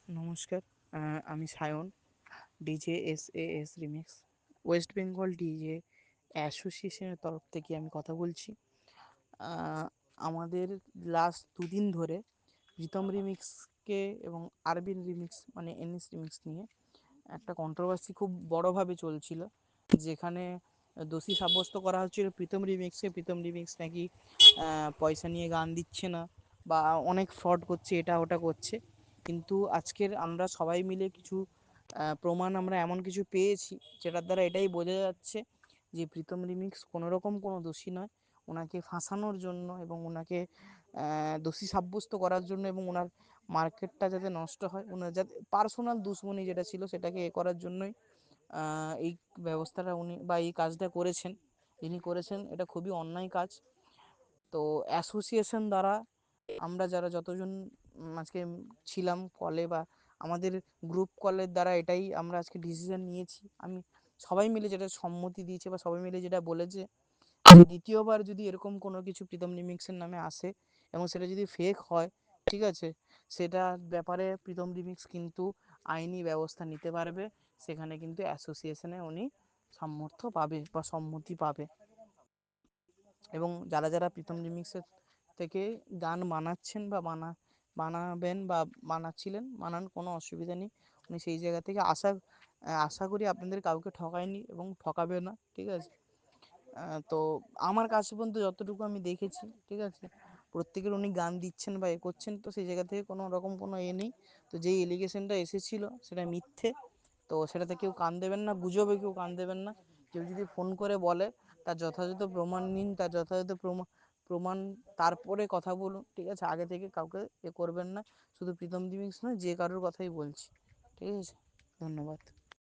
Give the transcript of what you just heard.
নমস্কার। আমি Sayan, DJ S remix, West Bengal DJ অ্যাসোসিয়েশনের তরফ থেকে আমি কথা বলছি। আহ, আমাদের লাস্ট দুদিন ধরে রিতম রিমিক্সকে এবং আরবিন রিমিক্স মানে এনএস রিমিক্স নিয়ে একটা কন্ট্রোভার্সি খুব বড়োভাবে চলছিল, যেখানে দোষী সাব্যস্ত করা হচ্ছিল প্রীতম রিমিক্সকে। প্রীতম রিমিক্স নাকি পয়সা নিয়ে গান দিচ্ছে না বা অনেক ফ্রড করছে, এটা ওটা করছে। কিন্তু আজকের আমরা সবাই মিলে কিছু প্রমাণ আমরা এমন কিছু পেয়েছি যেটার দ্বারা এটাই বোঝা যাচ্ছে যে প্রীতম রিমিক্স কোনো রকম কোনো দোষী নয়। ওনাকে ফাঁসানোর জন্য এবং ওনাকে দোষী সাব্যস্ত করার জন্য এবং ওনার মার্কেটটা যাতে নষ্ট হয়, ওনার যাতে পার্সোনাল দুশ্মনী যেটা ছিল সেটাকে করার জন্যই এই ব্যবস্থাটা উনি বা এই কাজটা করেছেন। যিনি করেছেন এটা খুবই অন্যায় কাজ। তো অ্যাসোসিয়েশন দ্বারা আমরা যারা যতজন আজকে ছিলাম কলে বা আমাদের গ্রুপ কলের দ্বারা এটাই আমরা আজকে ডিসিশন নিয়েছি। আমি সবাই মিলে যেটা সম্মতি দিয়েছে বা সবাই মিলে যেটা বলেছে, দ্বিতীয়বার যদি এরকম কোনো কিছু প্রীতম রিমিক্সের নামে আসে এবং সেটা যদি ফেক হয়, ঠিক আছে, সেটার ব্যাপারে প্রীতম রিমিক্স কিন্তু আইনি ব্যবস্থা নিতে পারবে। সেখানে কিন্তু অ্যাসোসিয়েশনে উনি সামর্থ্য পাবে বা সম্মতি পাবে। এবং যারা যারা প্রীতম রিমিক্সের থেকে গান বানাচ্ছেন বা বানাবেন বা বানাচ্ছিলেন, বানান, কোনো অসুবিধা নেই। উনি সেই জায়গা থেকে আশা করি আপনাদের কাউকে ঠকায়নি এবং ঠকাবে না, ঠিক আছে। তো আমার কাছে পর্যন্ত যতটুকু আমি দেখেছি, ঠিক আছে, প্রত্যেকের উনি গান দিচ্ছেন বা করছেন, তো সেই জায়গা থেকে কোনো রকম কোনো নেই। তো যেই এলিগেশনটা এসেছিল সেটা মিথ্যে। তো সেটাতে কেউ কান দেবেন না, গুজবে কেউ কান দেবেন না। কেউ যদি ফোন করে বলে তার যথাযথ প্রমাণ নিন, তার যথাযথ প্রমাণ তারপরে কথা বলুন, ঠিক আছে। আগে থেকে কাউকে করবেন না। শুধু প্রীতম রিমিক্স নয়, যে কারোর কথাই বলছি, ঠিক আছে। ধন্যবাদ।